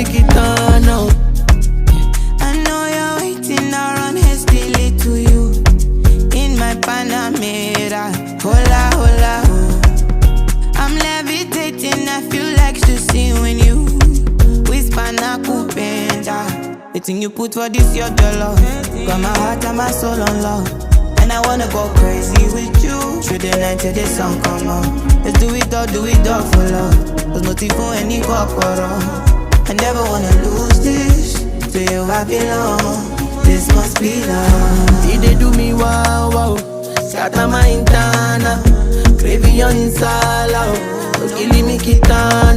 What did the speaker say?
make it turn up. I know you're waiting, I run hastily to you. In my Panamera, hola, hola, oh. I'm levitating, I feel like to see when you whisper na kupenda. The thing you put for this, your love. Got my heart and my soul on love. And I wanna go crazy with you. Through the night till the sun come on. Let's do it all for love. There's nothing for any corpora. I never wanna lose this. To you I belong. This must be love. He dey do me wow wow. Scatter my internal. Craving your insala. Killing me kitana.